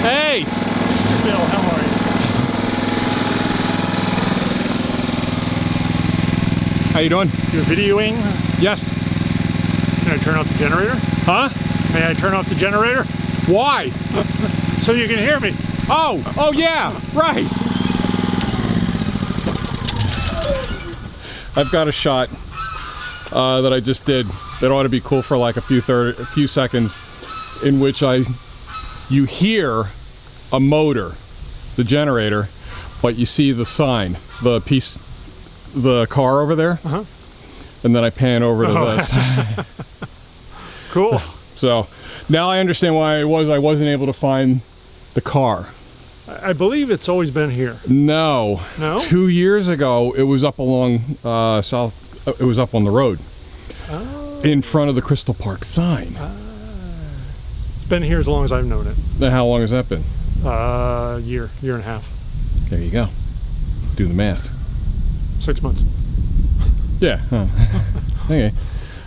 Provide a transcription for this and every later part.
Hey! Mr. Bill, how are you? How you doing? You're videoing? Yes. Can I turn off the generator? Huh? May I turn off the generator? Why? So you can hear me. Oh yeah, right. I've got a shot that I just did that ought to be cool for like a few seconds, in which you hear a motor, the generator, but you see the sign, the car over there, and then I pan over to this. Cool. So now I understand why I wasn't able to find the car. I believe it's always been here. No. No? 2 years ago, it was up along it was up on the road. Oh. In front of the Crystal Park sign. It's been here as long as I've known it. Now, how long has that been? Year and a half. There you go. Do the math. 6 months. Yeah. Huh. Okay.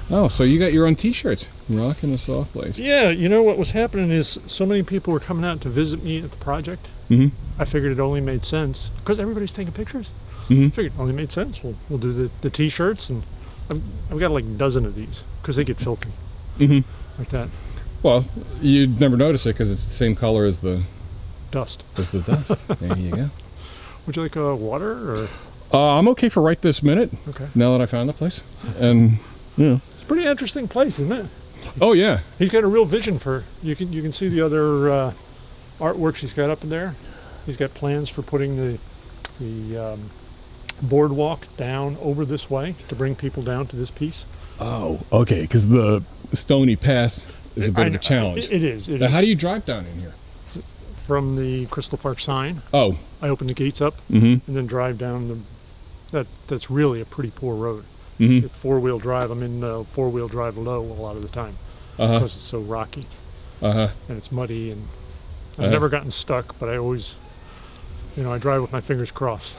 Oh, so you got your own t-shirts. Rocking the soft place. Yeah, you know what was happening is so many people were coming out to visit me at the project. I figured it only made sense because everybody's taking pictures. I figured it only made sense. We'll do the t-shirts, and I've got like a dozen of these because they get filthy. Like that. Well, you'd never notice it because it's the same color as the Dust. dust. There you go. Would you like water or? I'm okay for right this minute. Okay. Now that I found the place, and it's a pretty interesting place, isn't it? Oh yeah. He's got a real vision for. You can see the other artworks he's got up in there. He's got plans for putting the boardwalk down over this way to bring people down to this piece. Oh, okay. Because the stony path is a bit of a challenge. It is. Now, how do you drive down in here? From the Crystal Park sign. Oh. I open the gates up and then drive down that's really a pretty poor road. If four-wheel drive, I'm in four-wheel drive low a lot of the time because it's so rocky and it's muddy, and I've never gotten stuck, but I always, I drive with my fingers crossed.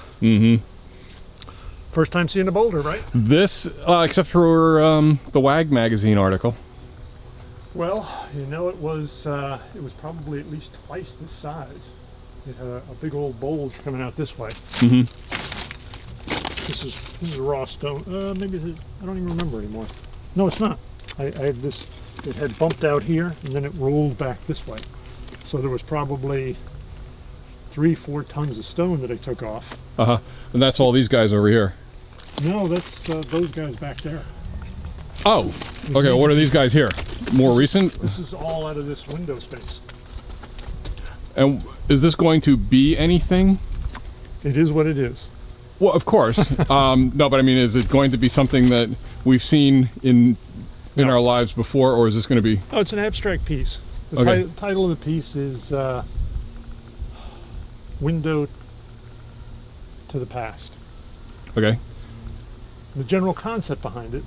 First time seeing a boulder, right? This, except for the WAG magazine article. Well, it was probably at least twice this size. It had a big old bulge coming out this way. This is a raw stone. Maybe I don't even remember anymore. No, it's not. I had this. It had bumped out here, and then it rolled back this way. So there was probably 3-4 tons of stone that I took off. And that's all these guys over here. No, that's those guys back there. Oh. Okay. What are these guys here? More recent? This is all out of this window space. And is this going to be anything? It is what it is. Well, of course. No, but I mean, is it going to be something that we've seen in our lives before, or is this going to be? Oh, it's an abstract piece. The title of the piece is Window to the Past. Okay. The general concept behind it,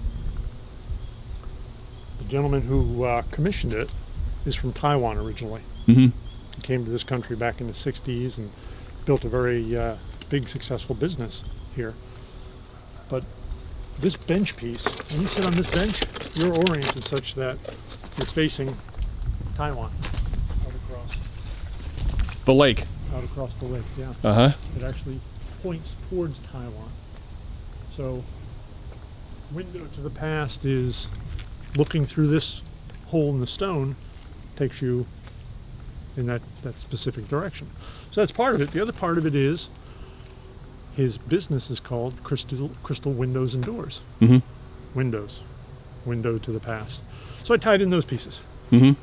the gentleman who commissioned it is from Taiwan originally. He came to this country back in the 60s and built a very big successful business here. But this bench piece, when you sit on this bench, you're oriented such that you're facing Taiwan out across The lake. out across the lake. Yeah. It actually points towards Taiwan. So window to the past is looking through this hole in the stone, takes you in that specific direction. So that's part of it. The other part of it is his business is called Crystal Windows and Doors. Windows. Window to the past. So I tied in those pieces. So.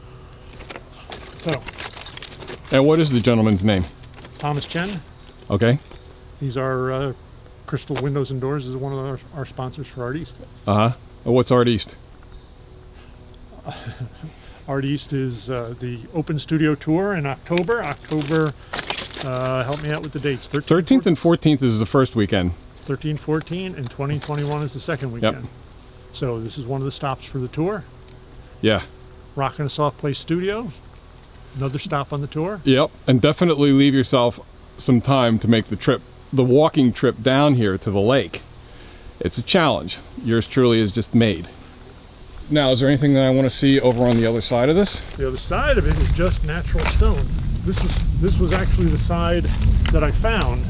And what is the gentleman's name? Thomas Chen. Okay. He's our Crystal Windows and Doors is one of our sponsors for Art East. What's Art East? Art East is the Open Studio Tour in October. Help me out with the dates. 13th and 14th is the first weekend. 13, 14, and 2021 is the second weekend. Yep. So this is one of the stops for the tour. Yeah. Rockin' a Soft Place Studio. Another stop on the tour. Yep. And definitely leave yourself some time to make the walking trip down here to the lake. It's a challenge. Yours truly is just made. Now, is there anything that I want to see over on the other side of this? The other side of it is just natural stone. this was actually the side that I found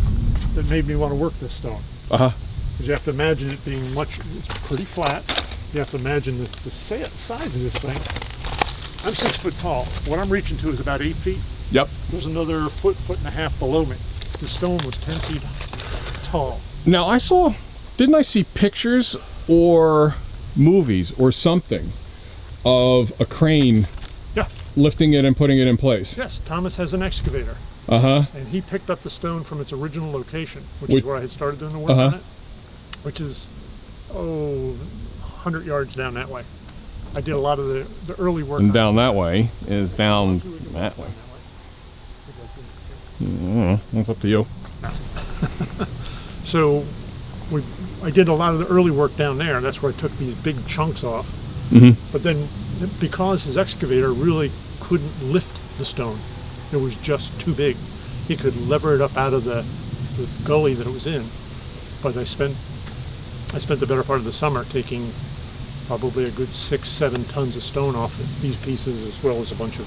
that made me want to work this stone. Uh-huh. Because you have to imagine it being it's pretty flat. You have to imagine the size of this thing. I'm 6 foot tall. What I'm reaching to is about 8 feet. Yep. There's another foot and a half below me. The stone was 10 feet tall. Now didn't I see pictures or movies or something of a crane lifting it and putting it in place? Yes, Thomas has an excavator. Uh-huh. And he picked up the stone from its original location, which is where I had started doing the work on it, which is, 100 yards down that way. I did a lot of the early work. And down that way is down that way. That's up to you. So I did a lot of the early work down there. That's where I took these big chunks off. Mm-hmm. But then, because his excavator really couldn't lift the stone, it was just too big. He could lever it up out of the gully that it was in. But I spent the better part of the summer taking probably a good 6-7 tons of stone off of these pieces, as well as a bunch of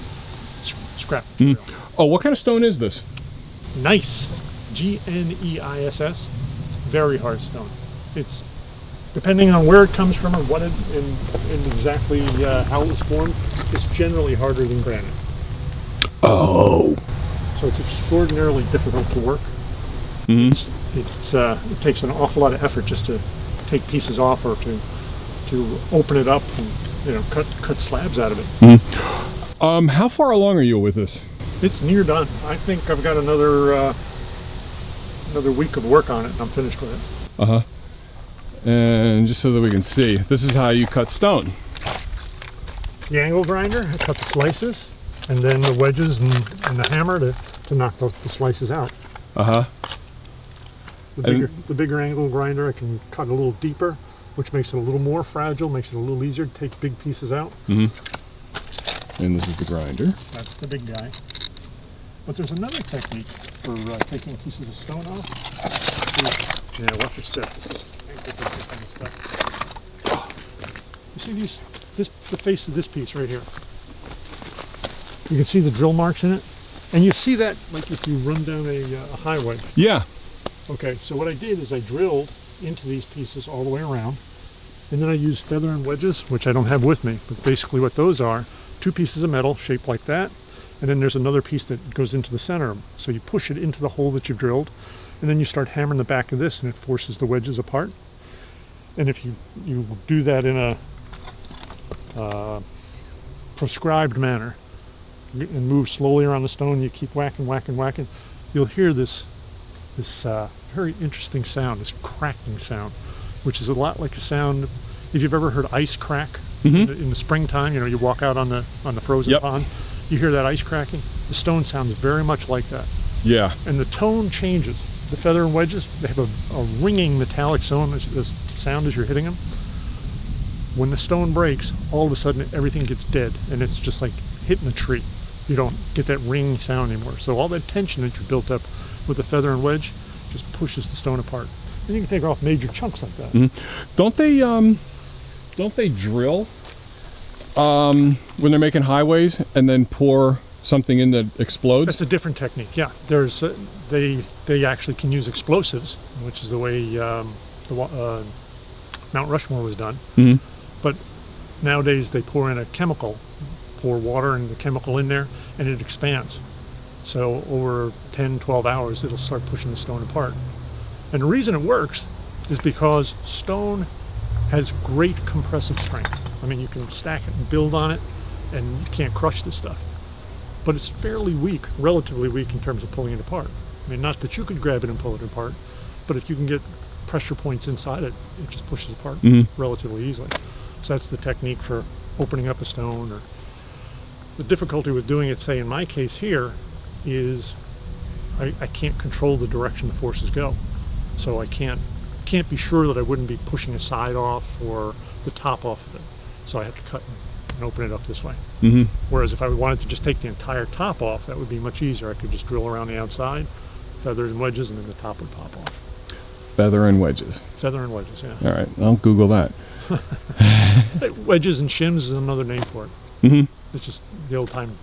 scrap material. Oh, what kind of stone is this? Gneiss, G-N-E-I-S-S. Very hard stone. It's, depending on where it comes from and what it and exactly how it was formed, it's generally harder than granite. Oh. So it's extraordinarily difficult to work. Mm-hmm. It takes an awful lot of effort just to take pieces off or to open it up and cut slabs out of it. Mm-hmm. How far along are you with this? It's near done. I think I've got another week of work on it and I'm finished with it. Uh-huh. And just so that we can see, this is how you cut stone. The angle grinder, I cut the slices, and then the wedges and the hammer to knock the slices out. Uh-huh. The bigger angle grinder, I can cut a little deeper, which makes it a little more fragile, makes it a little easier to take big pieces out. Mm-hmm. And this is the grinder. That's the big guy. But there's another technique for taking pieces of stone off. Yeah, watch your step. You see the face of this piece right here? You can see the drill marks in it. And you see that like if you run down a highway. Yeah. Okay, so what I did is I drilled into these pieces all the way around. And then I used feather and wedges, which I don't have with me. But basically what those are, 2 pieces of metal shaped like that. And then there's another piece that goes into the center. So you push it into the hole that you've drilled, and then you start hammering the back of this, and it forces the wedges apart. And if you do that in a prescribed manner, and move slowly around the stone, you keep whacking, you'll hear this very interesting sound, this cracking sound, which is a lot like a sound, if you've ever heard ice crack in the springtime, you walk out on the frozen pond, you hear that ice cracking. The stone sounds very much like that. Yeah. And the tone changes. The feather and wedges, they have a ringing metallic sound as you're hitting them. When the stone breaks, all of a sudden everything gets dead, and it's just like hitting a tree. You don't get that ringing sound anymore. So all that tension that you built up with the feather and wedge just pushes the stone apart. And you can take off major chunks like that. Mm-hmm. Don't they drill when they're making highways and then pour something in that explodes? That's a different technique. Yeah, there's they actually can use explosives, which is the way Mount Rushmore was done. Mm-hmm. But nowadays they pour in a chemical, pour water and the chemical in there, and it expands. So over 10-12 hours it'll start pushing the stone apart. And the reason it works is because stone has great compressive strength. I mean, you can stack it and build on it, and you can't crush this stuff. But it's fairly weak, relatively weak in terms of pulling it apart. I mean, not that you could grab it and pull it apart, but if you can get pressure points inside it, it just pushes apart relatively easily. So that's the technique for opening up a stone. Or the difficulty with doing it, say in my case here, is I can't control the direction the forces go. So I can't be sure that I wouldn't be pushing a side off or the top off of it. So I have to cut and open it up this way. Mm-hmm. Whereas if I wanted to just take the entire top off, that would be much easier. I could just drill around the outside, feathers and wedges, and then the top would pop off. Feather and wedges. Feather and wedges, yeah. All right, I'll Google that. Wedges and shims is another name for it. Mm-hmm. It's just the old time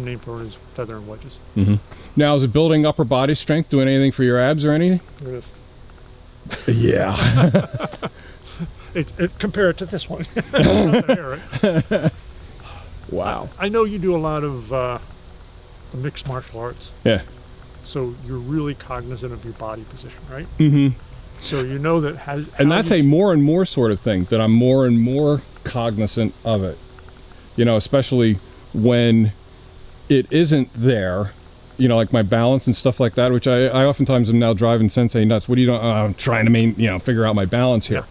name for it is feather and wedges. Now, is it building upper body strength, doing anything for your abs or anything? There it is. Yeah. Compare it to this one. There, right? Wow. I know you do a lot of the mixed martial arts. Yeah. So you're really cognizant of your body position, right? Mm-hmm. So you know that and that's a more and more sort of thing, that I'm more and more cognizant of it. You know, especially when it isn't there, you know, like my balance and stuff like that, which I oftentimes am now driving Sensei nuts. What are you doing? I'm trying to figure out my balance here.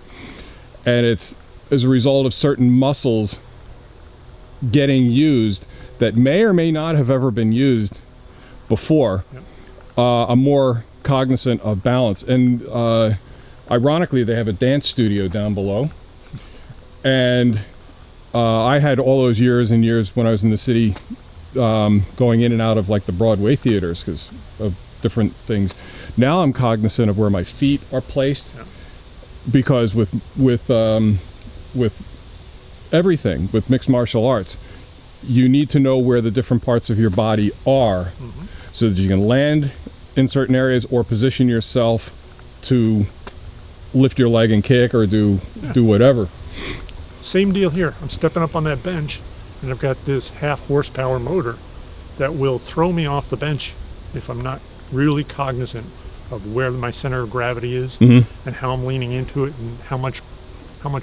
Yeah. And it's as a result of certain muscles getting used that may or may not have ever been used before. Yep. I'm more cognizant of balance. And ironically, they have a dance studio down below. And I had all those years and years when I was in the city, going in and out of like the Broadway theaters because of different things. Now I'm cognizant of where my feet are placed, yeah. Because with everything, with mixed martial arts, you need to know where the different parts of your body are, mm-hmm. so that you can land in certain areas or position yourself to lift your leg and kick or do whatever. Same deal here. I'm stepping up on that bench and I've got this 1/2 horsepower motor that will throw me off the bench if I'm not really cognizant of where my center of gravity is, mm-hmm. and how I'm leaning into it and how much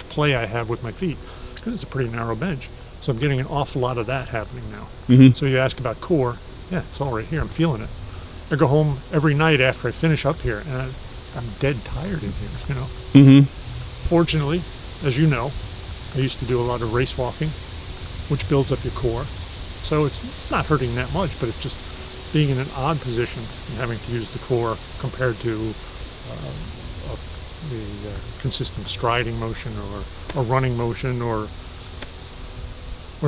play I have with my feet, because it's a pretty narrow bench. So I'm getting an awful lot of that happening now. Mm-hmm. So you ask about core, yeah, it's all right here. I'm feeling it. I go home every night after I finish up here and I'm dead tired in here, you know. Mm-hmm. Fortunately, as you know, I used to do a lot of race walking, which builds up your core. So it's not hurting that much, but it's just being in an odd position and having to use the core compared to the consistent striding motion or running motion or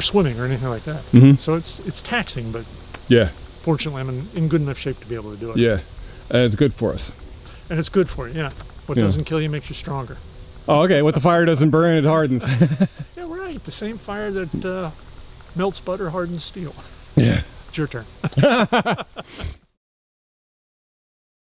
swimming or anything like that. Mm-hmm. So it's taxing, but yeah, fortunately I'm in good enough shape to be able to do it. Yeah, and it's good for us. And it's good for you, yeah. What doesn't kill you makes you stronger. Oh, okay. What the fire doesn't burn, it hardens. Yeah, right. The same fire that melts butter hardens steel. Yeah. It's your turn.